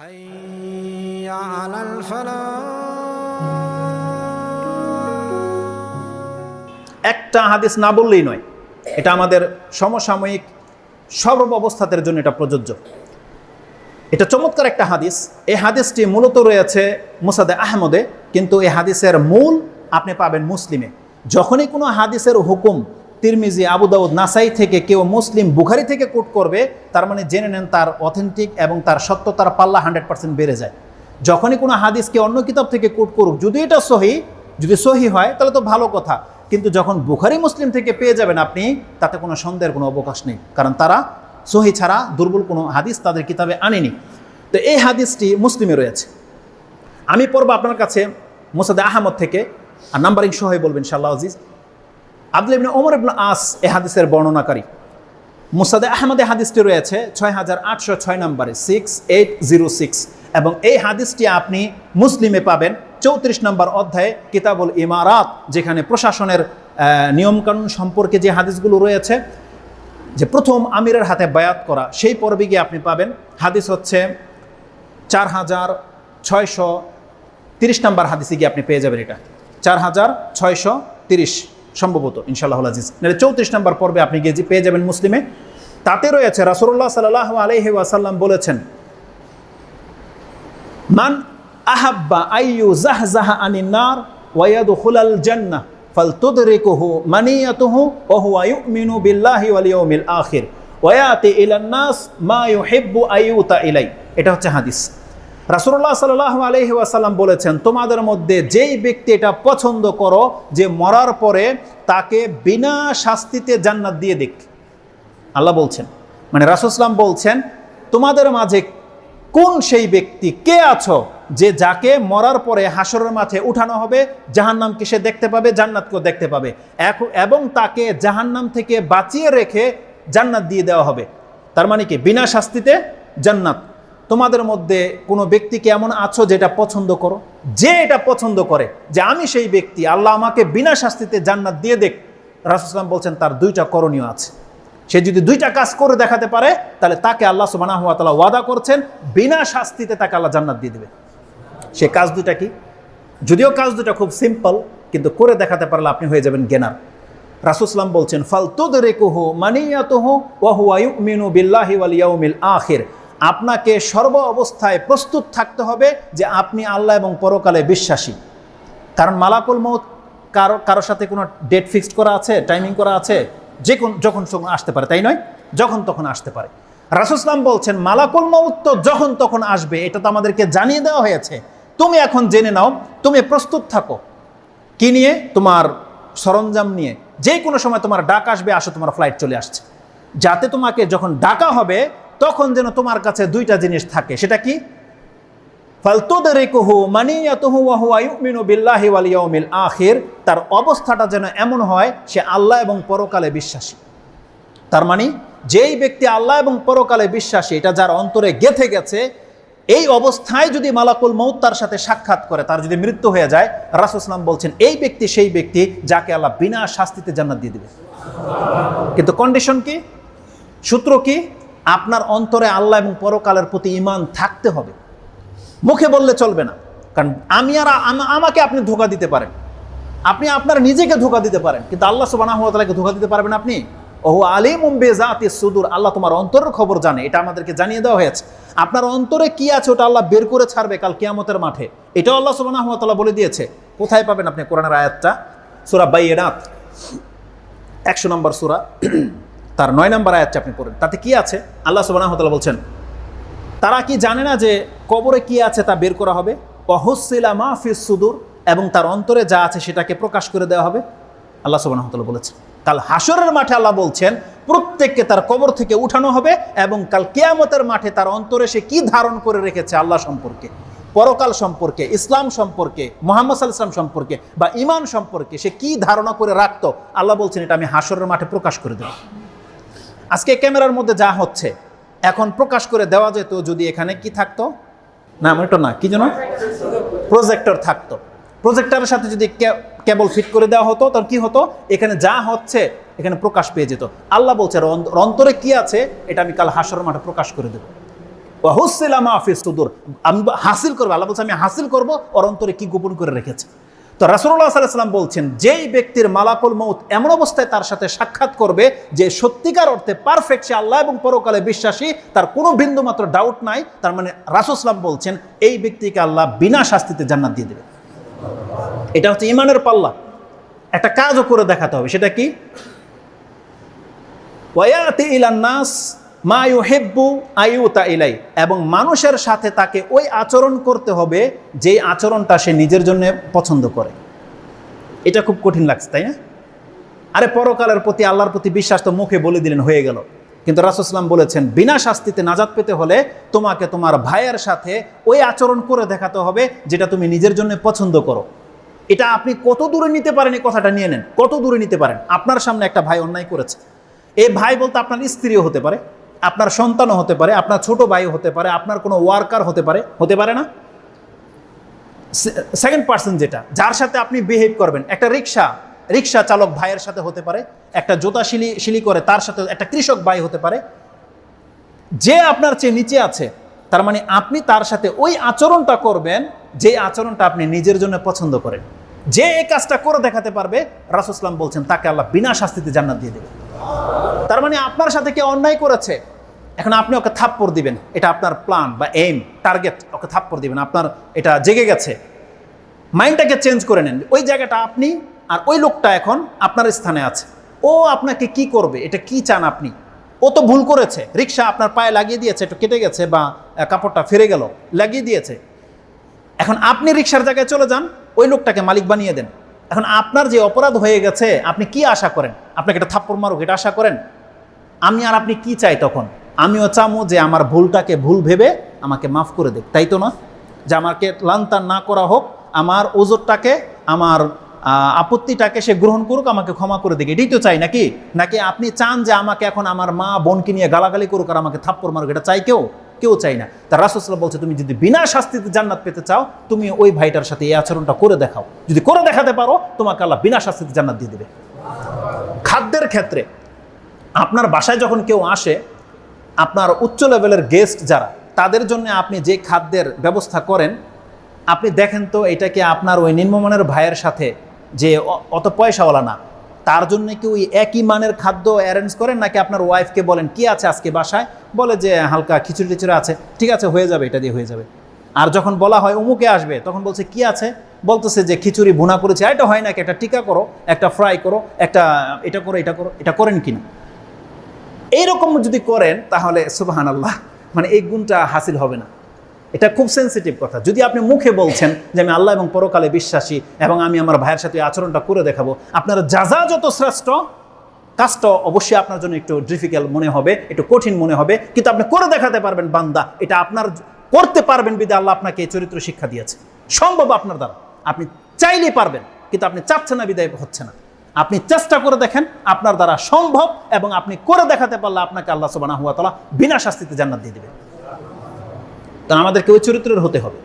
হাইয়া আলাল ফালাহ। একটা হাদিস না বললেই নয়, এটা আমাদের সমসাময়িক সর্ব অবস্থাতের জন্য এটা প্রযোজ্য। এটা চমৎকার একটা হাদিস। এই হাদিসটি মূলত রয়েছে মুসনাদে আহমদে, কিন্তু এই হাদিসের মূল আপনি পাবেন মুসলিমে। যখনই কোনো হাদিসের হুকুম তিরমিজি, আবু দাউদ, নাসাই থেকে কেউ মুসলিম, বুখারী থেকে কোট করবে, তার মানে জেনে নেন তার অথেন্টিক এবং তার সত্যতার পাল্লা 100% বেড়ে যায়। যখনই কোনো হাদিসকে অন্য কিতাব থেকে কোট করুক, যদি এটা যদি সহি হয় তাহলে তো ভালো কথা, কিন্তু যখন বুখারী মুসলিম থেকে পেয়ে যাবেন আপনি, তাতে কোনো সন্দেহের কোনো অবকাশ নেই, কারণ তারা সহি ছাড়া দুর্বল কোনো হাদিস তাদের কিতাবে আনেনি। তো এই হাদিসটি মুসলিমে রয়েছে। আমি পড়ব আপনার কাছে মুসনাদে আহমদ থেকে, আর নাম্বারিং সহই বলবেন ইনশাআল্লাহ আজিজ। আব্দুল্লাহ ইবনে ওমর ইবনে আস এই হাদিসের বর্ণনাকারী। মুসনাদে আহমদে হাদিসটি রয়েছে 6806 নম্বরে, 6806, এবং এই হাদিসটি আপনি মুসলিমে পাবেন 34 নম্বর অধ্যায়ে কিতাবুল ইমারাত, যেখানে প্রশাসনের নিয়মকানুন সম্পর্কে যে হাদিসগুলো রয়েছে, যে প্রথম আমিরের হাতে বায়াত করা, সেই পর্বে গিয়ে আপনি পাবেন। হাদিস হচ্ছে 4630 নম্বর হাদিসে গিয়ে আপনি পেয়ে যাবেন। এটা 4630 সম্ভবত, ইনশাআল্লাহ আজিজ। 34 নম্বর পর্বে আপনি গিয়ে পেয়ে যাবেন মুসলিমে। তাতে রয়েছে রাসূলুল্লাহ সাল্লাল্লাহু আলাইহি ওয়াসাল্লাম বলেছেন, মান আহাব্বা আইয়ু জাহজাহা আনিন নার ওয়া ইয়াদখুলাল জান্নাহ ফালতুদরিকুহু মানিয়াতুহু ওয়া হুয়া ইউমিনু বিল্লাহি ওয়াল ইয়াউমিল আখির ওয়া ইয়াতি ইলান নাস মা ইউহিব্বু আইয়ুতা ইলাই। এটা হচ্ছে হাদিস। রাসূলুল্লাহ সাল্লাল্লাহু আলাইহি ওয়াসাল্লাম বলেছেন, তোমাদের মধ্যে যেই ব্যক্তি এটা পছন্দ করো যে মরার পরে তাকে বিনা শাস্তিতে জান্নাত দিয়ে দিক। আল্লাহ বলছেন, মানে রাসূল সাল্লাম বলছেন, তোমাদের মাঝে কোন সেই ব্যক্তি, কে আছো যে যাকে মরার পরে হাসরের মাঠে উঠানো হবে, জাহান্নামকে সে দেখতে পাবে, জান্নাতকেও দেখতে পাবে, এবং তাকে জাহান্নাম থেকে বাঁচিয়ে রেখে জান্নাত দিয়ে দেওয়া হবে। তার মানে কি? বিনা শাস্তিতে জান্নাত। তোমাদের মধ্যে কোনো ব্যক্তিকে এমন আছো যেটা পছন্দ করো, যে এটা পছন্দ করে যে আমি সেই ব্যক্তি, আল্লাহ আমাকে বিনা শাস্তিতে জান্নাত দিয়ে দেখ। রাসূল সাল্লাল্লাহু আলাইহি ওয়াসাল্লাম বলছেন তার দুইটা করণীয় আছে। সে যদি দুইটা কাজ করে দেখাতে পারে, তাহলে তাকে আল্লাহ সুবহানাহু ওয়া তাআলা ওয়াদা করছেন বিনা শাস্তিতে তাকে আল্লাহ জান্নাত দিয়ে দেবে। সে কাজ দুইটা কি? যদিও কাজ দুটা খুব সিম্পল, কিন্তু করে দেখাতে পারলে আপনি হয়ে যাবেন গেনার। রাসূল সাল্লাল্লাহু আলাইহি ওয়াসাল্লাম বলছেন, ফালতুদরিকুহু মানিয়াতুহু ওয়া হুয়া ইউমিনু বিল্লাহি ওয়াল ইয়াউমিল আখির। আপনাকে সর্ব অবস্থায় প্রস্তুত থাকতে হবে যে আপনি আল্লাহ এবং পরকালে বিশ্বাসী। কারণ মালাকুল মউত কারোর সাথে কোনো ডেট ফিক্সড করা আছে, টাইমিং করা আছে, যখন আসতে পারে, তাই নয়? যখন তখন আসতে পারে। রাসূল সাল্লাল্লাহু আলাইহি ওয়াসাল্লাম বলছেন, মালাকুল মউত তো যখন তখন আসবে, এটা তো আমাদেরকে জানিয়ে দেওয়া হয়েছে। তুমি এখন জেনে নাও, তুমি প্রস্তুত থাকো। কি নিয়ে? তোমার সরঞ্জাম নিয়ে। যে কোনো সময় তোমার ডাক আসবে, আসো তোমার ফ্লাইট চলে আসছে, যাতে তোমাকে যখন ডাকা হবে তখন যেন তোমার কাছে দুইটা জিনিস থাকে। সেটা কি? ফালতুদরিকুহু মানিয়াতুহু ওয়া হুয়া ইউমিনু বিল্লাহি ওয়াল ইয়াউমিল আখির। তার অবস্থাটা যেন এমন হয় সে আল্লাহ এবং পরকালে বিশ্বাসী। তার মানে যেই ব্যক্তি আল্লাহ এবং পরকালে বিশ্বাসী, এটা যার অন্তরে গেঁথে গেছে, এই অবস্থায় যদি মালাকুল মউত তার সাথে সাক্ষাৎ করে, তার যদি মৃত্যু হয়ে যায়, রাসূল সাল্লাল্লাহু আলাইহি ওয়াসাল্লাম বলছেন এই ব্যক্তি সেই ব্যক্তি যাকে আল্লাহ বিনা শাস্তিতে জান্নাত দিয়ে দেবে। কিন্তু কন্ডিশন কি? সূত্র কি? আপনার অন্তরে আল্লাহ এবং পরকালের প্রতি ঈমান থাকতে হবে। মুখে বললে চলবে না। কারণ আমাকে আপনি ধোঁকা দিতে পারেন, আপনি আপনার নিজেকে ধোঁকা দিতে পারেন, কিন্তু আল্লাহ সুবহানাহু ওয়া তাআলাকে ধোঁকা দিতে পারবেন আপনি? ওহু আলিমুম বিযাতিস সুদূর। আল্লাহ তোমার অন্তরের খবর জানে, এটা আমাদেরকে জানিয়ে দেওয়া হয়েছে। আপনার অন্তরে কি আছে ওটা আল্লাহ বের করে ছাড়বে কাল কিয়ামতের মাঠে, এটাও আল্লাহ সুবহানাহু ওয়া তাআলা বলে দিয়েছে। কোথায় পাবেন আপনি কোরআনের আয়াতটা? সূরা বাইয়িনাত 100 নম্বর সূরা, তার 9 নম্বর আয়াতটা আপনি পড়েন। তাতে কি আছে? আল্লাহ সুবহানাহু ওয়া তাআলা বলছেন, তারা কি জানে না যে কবরে কি আছে তা বের করা হবে? ওয়া হুসিলা মা ফিস সুদূর, এবং তার অন্তরে যা আছে সেটাকে প্রকাশ করে দেওয়া হবে। আল্লাহ সুবহানাহু ওয়া তাআলা বলেছেন কাল হাসরের মাঠে আল্লাহ বলছেন প্রত্যেককে তার কবর থেকে উঠানো হবে, এবং কাল কিয়ামতের মাঠে তার অন্তরে সে কি ধারণ করে রেখেছে আল্লাহ সম্পর্কে, পরকাল সম্পর্কে, ইসলাম সম্পর্কে, মুহাম্মদ সাল্লাল্লাহু আলাইহি ওয়াসাল্লাম সম্পর্কে বা ঈমান সম্পর্কে সে কি ধারণা করে রাখতো, আল্লাহ বলছেন এটা আমি হাসরের মাঠে প্রকাশ করে দেব। আজকে ক্যামেরার মধ্যে যা হচ্ছে এখন প্রকাশ করে দেওয়া যেত যদি এখানে কি থাকতো, না এটা না, কি যেন প্রজেক্টর থাকতো। প্রজেক্টরের সাথে যদি কেবল ফিট করে দেওয়া হতো, তাহলে কি হতো? এখানে যা হচ্ছে এখানে প্রকাশ পেয়ে যেত। আল্লাহ বলছে অন্তরে কি আছে এটা আমি কাল হাসরের মাঠে প্রকাশ করে দেব। ওয়া হুসিলা মা ফিস সুদুর, আমি হাসিল করব, আল্লাহ বলছে আমি হাসিল করব ওর অন্তরে কি গোপন করে রেখেছে। তো রাসূলুল্লাহ সাল্লাল্লাহু আলাইহি ওয়াসাল্লাম বলছেন, যেই ব্যক্তির মালাকুল মউত এমন অবস্থায় তার সাথে সাক্ষাৎ করবে যে সত্যিকার অর্থে পারফেক্ট, সে আল্লাহ এবং পরকালে বিশ্বাসী, তার কোনো বিন্দু মাত্র ডাউট নাই, তার মানে রাসূল সাল্লাল্লাহু বলছেন এই ব্যক্তিকে আল্লাহ বিনা শাস্তিতে জান্নাত দিয়ে দেবে। এটা হচ্ছে ঈমানের পাল্লা। একটা কাজও করে দেখাতে হবে, সেটা কি? ওয়ায়াতি ইলান নাস মা ইউহিব্বু আইউতা ইলাই, এবং মানুষের সাথে তাকে ওই আচরণ করতে হবে যেই আচরণটা সে নিজের জন্য পছন্দ করে। এটা খুব কঠিন লাগছে, তাই না? আরে পরকালের প্রতি, আল্লাহর প্রতি বিশ্বাস তো মুখে বলে দিলেন, হয়ে গেল। কিন্তু রাসূল সাল্লাল্লাহু আলাইহি ওয়াসাল্লাম বলেছেন বিনা শাস্তিতে নাজাত পেতে হলে তোমাকে তোমার ভাইয়ের সাথে ওই আচরণ করে দেখাতে হবে যেটা তুমি নিজের জন্য পছন্দ করো। এটা আপনি কত দূরে নিতে পারেন, এই কথাটা নিয়ে নেন, কত দূরে নিতে পারেন। আপনার সামনে একটা ভাই অন্যায় করেছে, এই ভাই বলতে আপনার স্ত্রীও হতে পারে, আপনার সন্তানও হতে পারে, আপনার ছোট ভাইও হতে পারে, আপনার কোনো ওয়ার্কার হতে পারে না? সেকেন্ড পার্সন যেটা, যার সাথে আপনি বিহেভ করবেন, একটা রিক্সা চালক ভাইয়ের সাথে হতে পারে, একটা জুতা শিলি করে তার সাথে, একটা কৃষক ভাই হতে পারে, যে আপনার চেয়ে নিচে আছে। তার মানে আপনি তার সাথে ওই আচরণটা করবেন যে আচরণটা আপনি নিজের জন্য পছন্দ করেন। যে এই কাজটা করে দেখাতে পারবে, রাসূল সাল্লাল্লাহু আলাইহি ওয়াসাল্লাম বলছেন তাকে আল্লাহ বিনা শাস্তিতে জান্নাত দিয়ে দেবে। তার মানে আপনার সাথে কেউ অন্যায় করেছে, এখন আপনি ওকে থাপ্পড় দিবেন, এটা আপনার প্ল্যান বা এইম, টার্গেট, ওকে থাপ্পড় দিবেন, আপনার এটা জেগে গেছে। মাইন্ডটাকে চেঞ্জ করে নেন, ওই জায়গাটা আপনি, আর ওই লোকটা এখন আপনার স্থানে আছে, ও আপনাকে কি করবে, এটা কি চান আপনি? ও তো ভুল করেছে, রিক্সা আপনার পায়ে লাগিয়ে দিয়েছে, একটু কেটে গেছে বা কাপড়টা ফিরে গেল, লাগিয়ে দিয়েছে। এখন আপনি রিক্সার জায়গায় চলে যান, ওই লোকটাকে মালিক বানিয়ে দেন। এখন আপনার যে অপরাধ হয়ে গেছে, আপনি কি আশা করেন? আপনাকে এটা থাপ্পড় মারুক, এটা আশা করেন? আমি আর আপনি কি চাই তখন? আমিও চামো যে আমার ভুলটাকে ভুল ভেবে আমাকে মাফ করে দেখ, তাই তো না? যে আমাকে লান্তান না করা হোক, আমার ওজরটাকে, আমার আপত্তিটাকে সে গ্রহণ করুক, আমাকে ক্ষমা করে দিক, এটাই তো চাই নাকি? নাকি আপনি চান যে আমাকে এখন আমার মা বোনকে নিয়ে গালাগালি করুক আর আমাকে থাপ্পড় মারুক? এটা চাই কেউ চাই না। তার রাসূল সাল্লাল্লাহু আলাইহি ওয়াসাল্লাম বলছে তুমি যদি বিনা শাস্তিতে জান্নাত পেতে চাও, তুমি ওই ভাইটার সাথে এই আচরণটা করে দেখাও। যদি করে দেখাতে পারো, তোমাকে আল্লাহ বিনা শাস্তিতে জান্নাত দিয়ে দেবে। খাদ্যের ক্ষেত্রে, আপনার বাসায় যখন কেউ আসে, আপনার উচ্চ লেভেলের গেস্ট যারা, তাদের জন্য আপনি যে খাদ্যের ব্যবস্থা করেন, আপনি দেখেন তো এটা কি আপনার ওই নিম্নমানের ভাইয়ের সাথে যে অত পয়সাওয়ালা না, তার জন্য কি ওই একই মানের খাদ্য অ্যারেঞ্জ করেন, নাকি আপনার ওয়াইফকে বলেন কি আছে আজকে বাসায়, বলে যে হালকা খিচুড়ি টিচুড়ি আছে, ঠিক আছে হয়ে যাবে, এটা দিয়ে হয়ে যাবে। আর যখন বলা হয় অমুকে আসবে, তখন বলছে কি আছে, বলতেছে যে খিচুড়ি ভুনা করেছে, এটা হয় নাকি, একটা টিকা করো, একটা ফ্রাই করো, একটা এটা করো, এটা করেন কিনা? এইরকম যদি করেন তাহলে সুবহানাল্লাহ, মানে এই গুণটা হাসিল হবে না। এটা খুব সেন্সিটিভ কথা। যদি আপনি মুখে বলছেন যে আমি আল্লাহ এবং পরকালে বিশ্বাসী এবং আমি আমার ভাইয়ের সাথে আচরণটা করে দেখাবো, আপনার যাজা যত শ্রেষ্ঠ, কাজটা অবশ্যই আপনার জন্য একটু ডিফিকাল্ট মনে হবে, একটু কঠিন মনে হবে, কিন্তু আপনি করে দেখাতে পারবেন বান্দা, এটা আপনার করতে পারবেন বিধায় আল্লাহ আপনাকে এই চরিত্র শিক্ষা দিয়েছে। সম্ভব আপনার দ্বারা, আপনি চাইলেই পারবেন, কিন্তু আপনি চাচ্ছেন না বিধায় হচ্ছে না। আপনি চেষ্টা করে দেখেন, আপনার দ্বারা সম্ভব, এবং আপনি করে দেখাতে পারলে আপনাকে আল্লাহ সুবহানাহু ওয়া তাআলা বিনা শাস্তিতে জান্নাত দিয়ে দিবেন। কারণ আমাদেরকে ওই চরিত্রের হতে হবে।